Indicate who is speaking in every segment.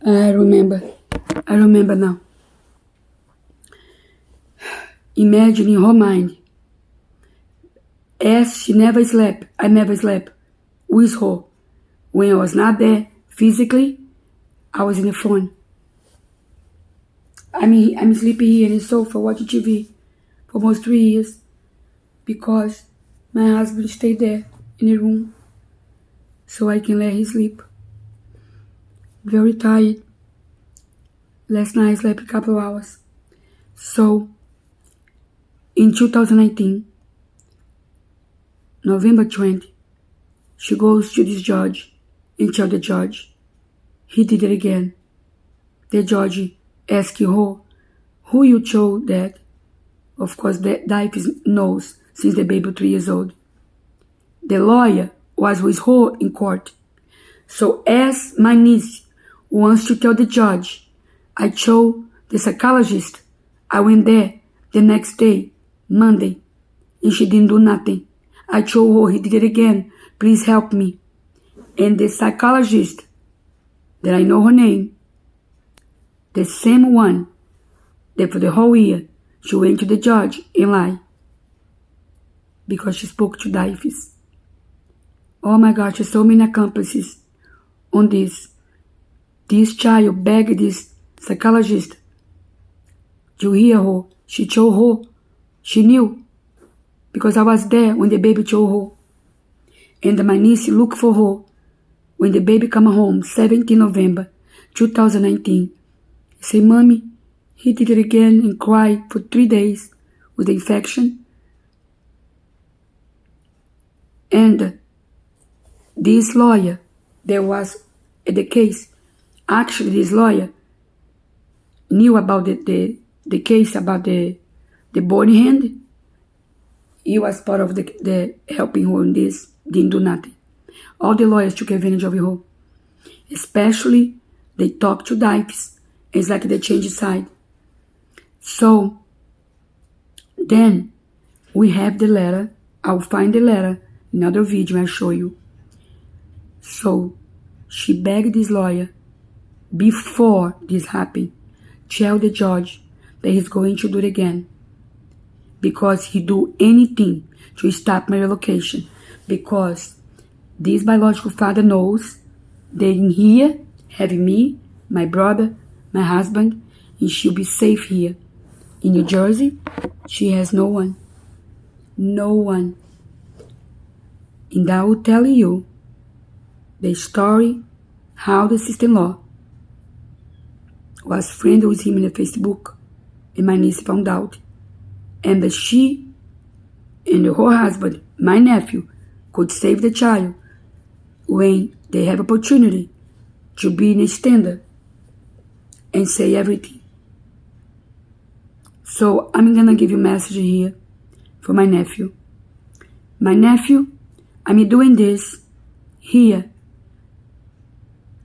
Speaker 1: I remember. I remember now. Imagine in her mind, as she never slept, I never slept with her. When I was not there physically, I was in the phone. I'm sleeping here in the sofa watching TV for almost 3 years because my husband stayed there in the room so I can let him sleep. Very tired. Last night I slept a couple of hours. So, in 2019, November 20, she goes to this judge and tell the judge, he did it again. The judge asked her, who you told that? Of course, that Diapers knows since the baby 3 years old. The lawyer was with her in court. So as my niece wants to tell the judge, I told the psychologist, I went there the next day, Monday, and she didn't do nothing. I told her he did it again. Please help me. And the psychologist, that I know her name, the same one that for the whole year she went to the judge and lied because she spoke to Diapers. Oh my God, there's so many accomplices on this. This child begged this psychologist to hear her. She told her. She knew because I was there when the baby told her. And my niece looked for her when the baby come home, 17 November 2019. Say, Mommy, he did it again, and cried for 3 days with the infection. And this lawyer that was at the case, actually this lawyer knew about the case about the body hand. He was part of the helping her in this, didn't do nothing. All the lawyers took advantage of her. Especially, they talked to Diapers. It's like they changed side. So, then, we have the letter. I'll find the letter. Another video I'll show you. So, she begged this lawyer, before this happened, tell the judge that he's going to do it again. Because he do anything to stop my relocation. Because this biological father knows that in here, having me, my brother, my husband, and she'll be safe here. In New Jersey, she has no one. No one. And I will tell you the story how the sister-in-law was friends with him in the Facebook, and my niece found out. And that she and her husband, my nephew, could save the child when they have opportunity to be in a standard and say everything. So I'm gonna give you a message here for my nephew. My nephew, I'm doing this here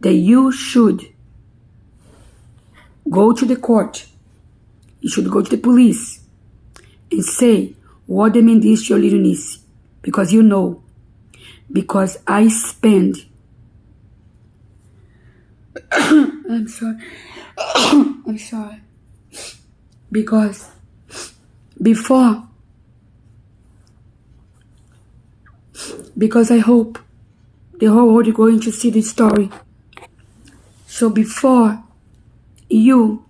Speaker 1: that you should go to the court. You should go to the police and say what they mean this to your little niece. Because you know. Because I spend I'm sorry. I'm sorry. Because I hope the whole world is going to see this story. So before you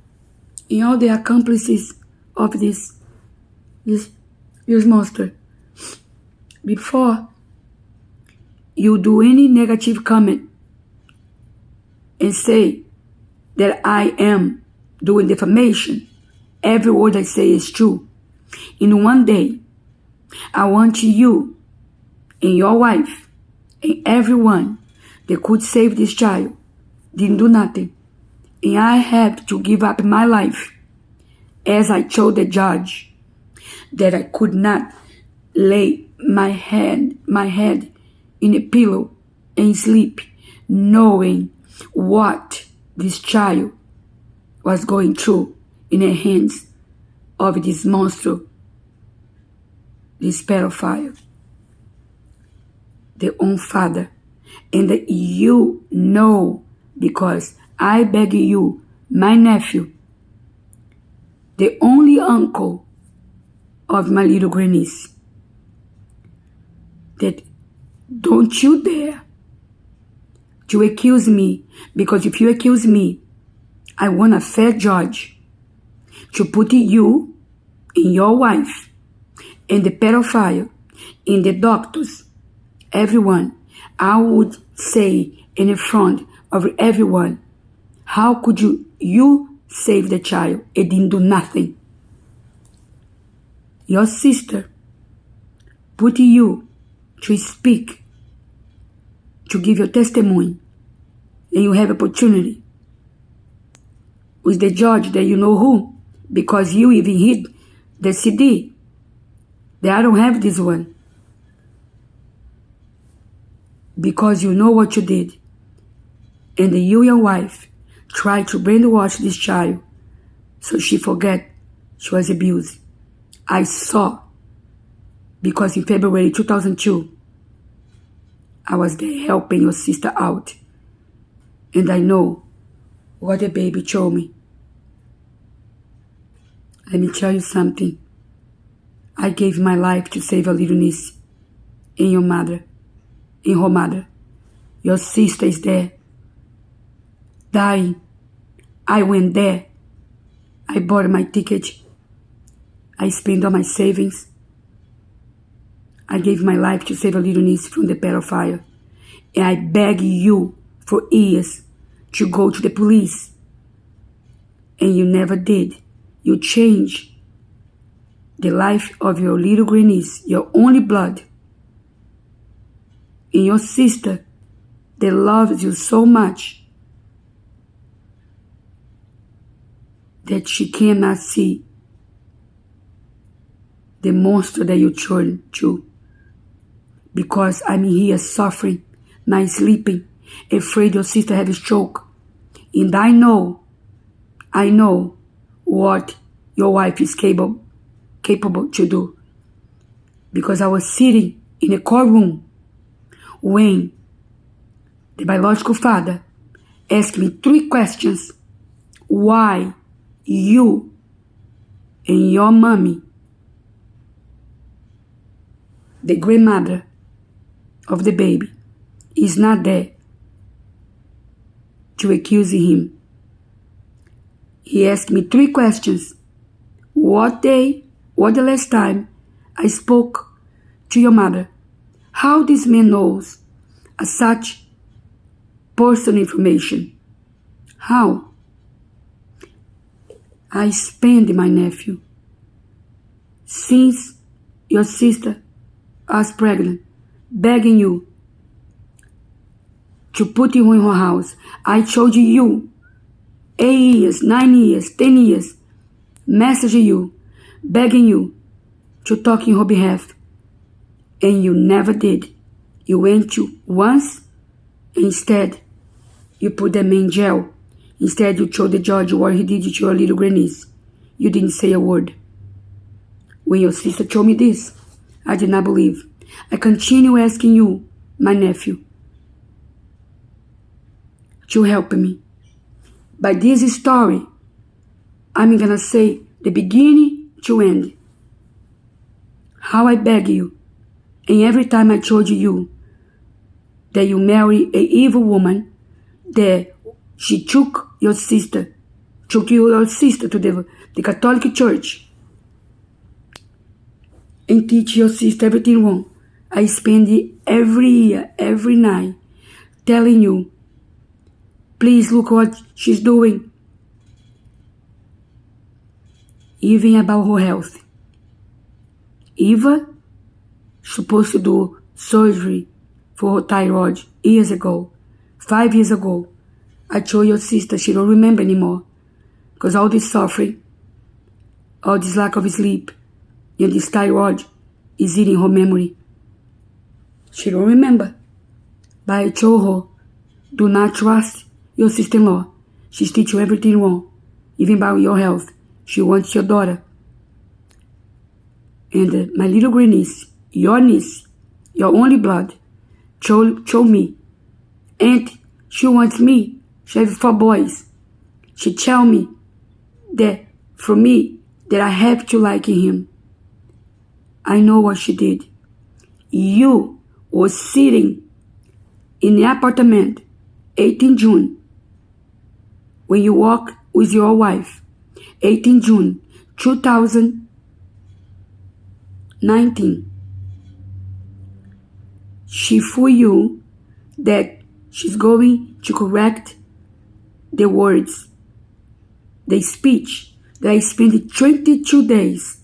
Speaker 1: and all the accomplices of this monster, before you do any negative comment and say that I am doing defamation, every word I say is true. In one day, I want you and your wife and everyone that could save this child didn't do nothing. And I had to give up my life as I told the judge that I could not lay my head in a pillow and sleep knowing what this child was going through in the hands of this monster, this pedophile, their own father. And that you know, because I beg you, my nephew, the only uncle of my little grandniece, that don't you dare to accuse me, because if you accuse me, I want a fair judge to put you and your wife and the pedophile and the doctors, everyone. I would say in front of everyone, how could you save the child? It didn't do nothing. Your sister put you to speak, to give your testimony, and you have opportunity with the judge that you know who, because you even hid the CD. That I don't have this one. Because you know what you did. And you, your wife, tried to brainwash this child so she forget she was abused. I saw, because in February 2002, I was there helping your sister out. And I know what the baby told me. Let me tell you something. I gave my life to save your little niece and your mother, and her mother. Your sister is there, dying. I went there. I bought my ticket. I spent all my savings. I gave my life to save a little niece from the pedophile. And I begged you for years to go to the police. And you never did. You changed the life of your little grandniece, your only blood. And your sister that loves you so much that she cannot see the monster that you turn to. Because I'm here suffering, not sleeping, afraid your sister had a stroke. And I know what your wife is capable to do. Because I was sitting in a courtroom when the biological father asked me 3 questions. Why you and your mommy, the grandmother of the baby, is not there to accuse him. He asked me 3 questions. What the last time I spoke to your mother? How this man knows such personal information? How? I spent, my nephew, since your sister was pregnant, begging you to put you in her house. I told you 8 years, 9 years, 10 years, messaging you, begging you to talk in her behalf. And you never did. You went to once, and instead you put them in jail. Instead you told the judge what he did to your little grandniece. You didn't say a word. When your sister told me this, I did not believe. I continue asking you, my nephew, to help me. By this story, I'm going to say the beginning to end. How I beg you, and every time I told you that you marry an evil woman, that she took your sister to the Catholic Church and teach your sister everything wrong. I spend every year, every night, telling you, please look what she's doing. Even about her health. Eva supposed to do surgery for her thyroid years ago. 5 years ago. I told your sister she don't remember anymore. Because all this suffering, all this lack of sleep, and this thyroid is eating her memory. She don't remember. But I told her, do not trust your sister-in-law. She's teaching you everything wrong. Even about your health. She wants your daughter. And my little grandniece, your niece, your only blood, told me. And she wants me She have 4 boys. She tell me that for me that I have to like him. I know what she did. You was sitting in the apartment 18 June when you walk with your wife. 18 June 2019. She fooled you that she's going to correct the words, the speech that I spent 22 days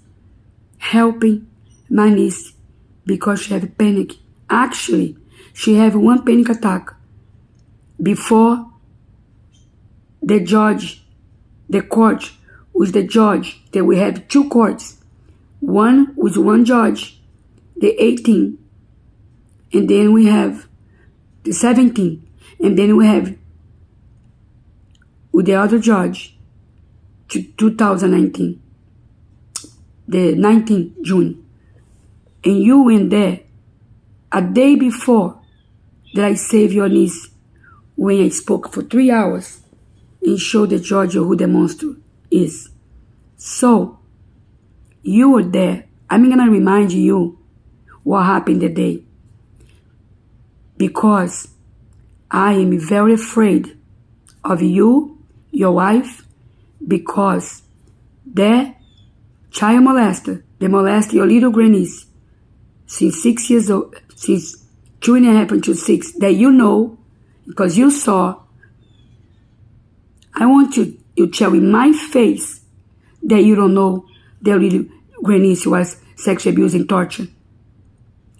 Speaker 1: helping my niece because she had panic. Actually, she had one panic attack before the judge, the court with the judge, that we have 2 courts. One with 1 judge, the 18, and then we have the 17, and then we have with the other judge to 2019, the 19th June. And you went there a day before that I saved your niece when I spoke for 3 hours and showed the judge who the monster is. So, you were there. I'm going to remind you what happened that day. Because I am very afraid of you, your wife, because that child molester, they molest your little grandniece since 6 years old, since 2.5 until 6, that you know, because you saw. I want you to tell in my face that you don't know their little grandniece was sexually abused and tortured.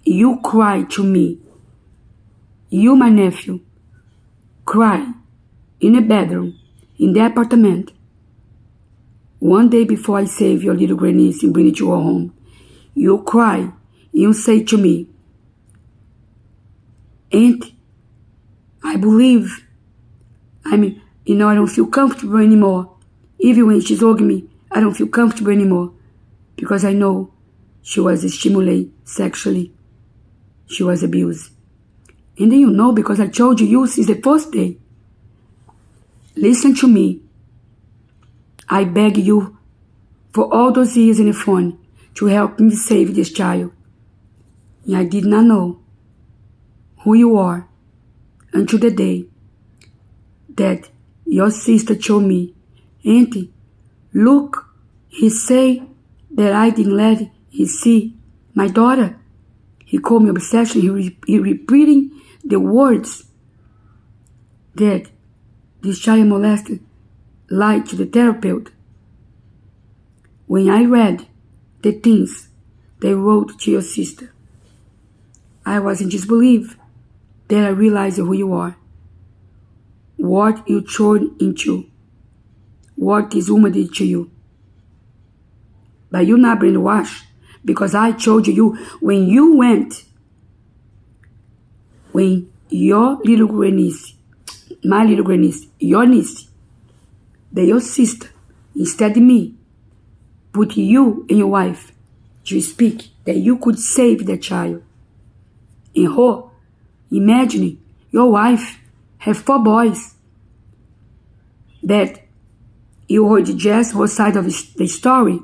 Speaker 1: You cried to me. You, my nephew, cried in the bedroom, in the apartment, one day before I saved your little grandniece and bring it to her home. You cry. You say to me, Aunt, I believe, I don't feel comfortable anymore. Even when she's hugging me, I don't feel comfortable anymore because I know she was stimulated sexually. She was abused. And then you know, because I told you since the first day. Listen to me. I beg you for all those years in the phone to help me save this child. And I did not know who you are until the day that your sister told me, Auntie, look, he say that I didn't let him see my daughter. He called me obsession. He repeating the words that this child molested lied to the therapist. When I read the things they wrote to your sister, I was in disbelief. Then I realized who you are, what you turned into, what this woman did to you. But you're not brainwashed, because I told you when you went, when your little grandniece, my little grandniece, your niece, that your sister, instead of me, put you and your wife to speak, that you could save the child. And her, imagine your wife have 4 boys, that you heard just her side of the story,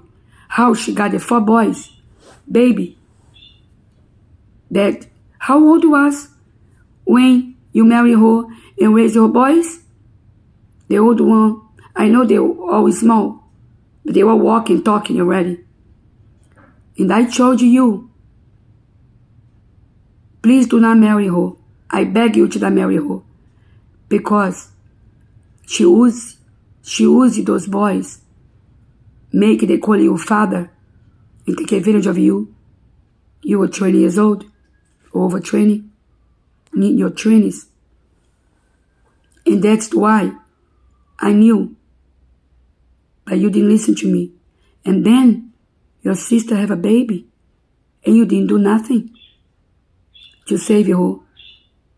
Speaker 1: how she got the 4 boys, baby, that how old was when you married her and raised her boys? The old one, I know they were always small, but they were walking, talking already. And I told you, please do not marry her. I beg you to not marry her. Because she used those boys, make they call you father, and take advantage of you. You were 20 years old, over 20, in your 20s. And that's why I knew, but you didn't listen to me. And then your sister have a baby, and you didn't do nothing to save her.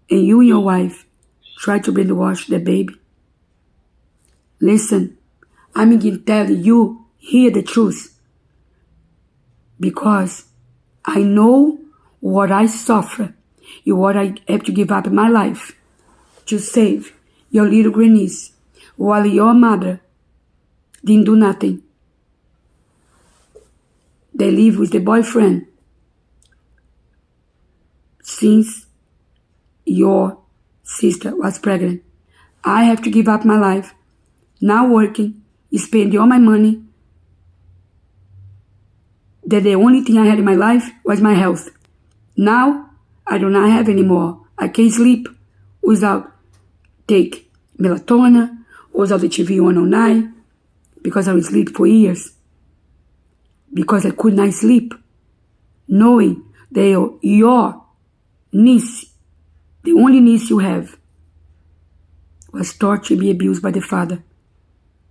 Speaker 1: And you and your wife tried to brainwash the baby. Listen, I'm going to tell you here the truth, because I know what I suffer and what I have to give up in my life to save your little grandniece, while your mother didn't do nothing. They live with the boyfriend since your sister was pregnant. I have to give up my life, now working, spending all my money, that the only thing I had in my life was my health. Now, I do not have any more. I can't sleep without take melatonin, without the TV 109, because I would sleep for years. Because I could not sleep, knowing that your niece, the only niece you have, was taught to be abused by the father.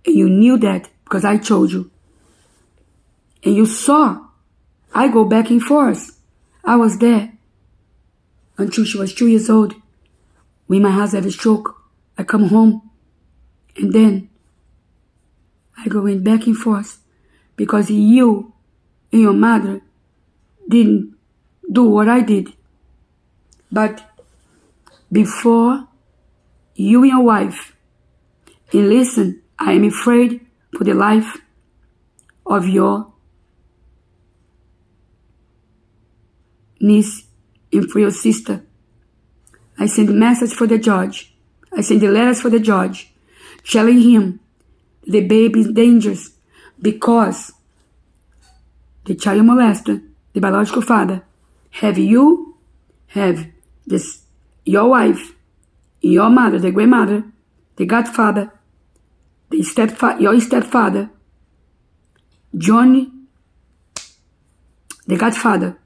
Speaker 1: And you knew that because I told you. And you saw, I go back and forth. I was there until she was 2 years old. When my husband had a stroke, I come home. And then I go in back and forth because you and your mother didn't do what I did. But before you and your wife, and listen, I am afraid for the life of your niece and for your sister. I send a message for the judge. I send the letters for the judge, telling him the baby is dangerous because the child molester, the biological father, have this, your wife, your mother, the grandmother, the godfather, your stepfather, Johnny, the godfather,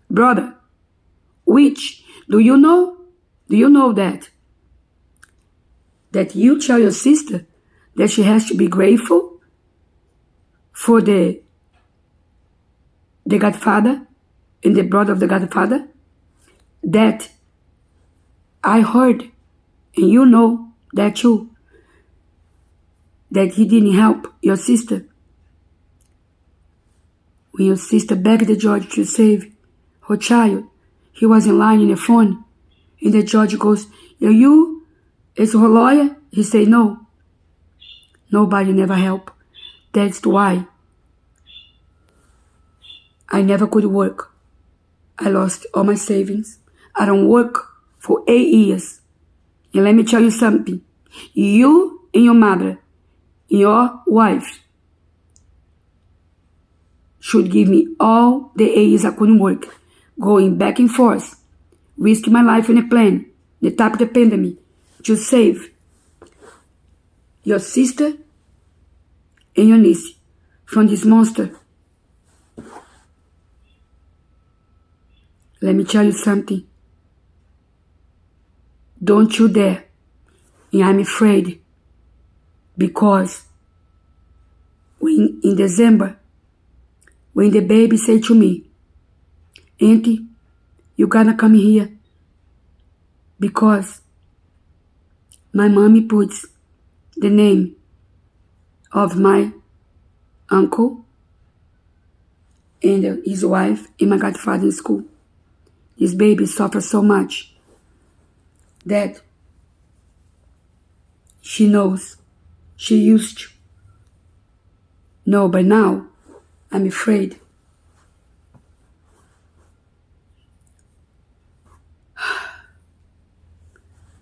Speaker 1: brother, which, do you know that you tell your sister that she has to be grateful for the godfather and the brother of the godfather? That I heard, and you know that too, that he didn't help your sister. When your sister begged the judge to save her child, he was in line in the phone, and the judge goes, "Are you? Is her lawyer?" He said, "No. Nobody never help. That's why I never could work. I lost all my savings. I don't work for 8 years. And let me tell you something. You and your mother, your wife, should give me all the 8 years I couldn't work, going back and forth, risking my life in a plane, the top of the pandemic, to save your sister and your niece from this monster. Let me tell you something. Don't you dare. And I'm afraid because when in December, when the baby said to me, "Auntie, you gotta come here because my mommy puts the name of my uncle and his wife and my godfather in school. This baby suffers so much that she knows. She used to know, but now I'm afraid."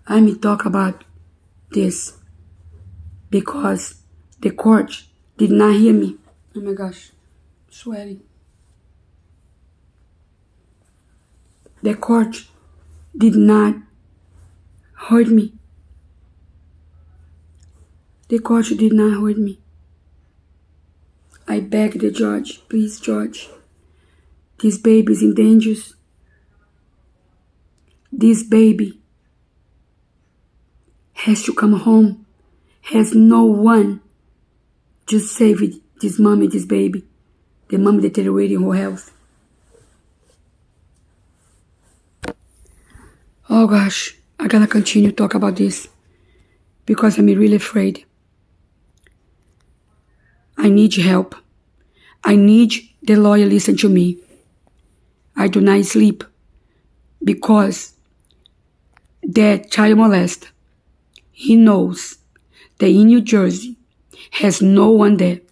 Speaker 1: I may talk about this because the court did not hear me. Oh my gosh, I'm sweating. The court did not hear me. The court did not hear me. I beg the judge, please, judge, this baby is in danger. This baby has to come home, has no one to save it, this mommy, this baby. The mom deteriorating her health. Oh gosh, I gotta continue to talk about this because I'm really afraid. I need help. I need the lawyer listen to me. I do not sleep because that child molester. He knows that in New Jersey has no one that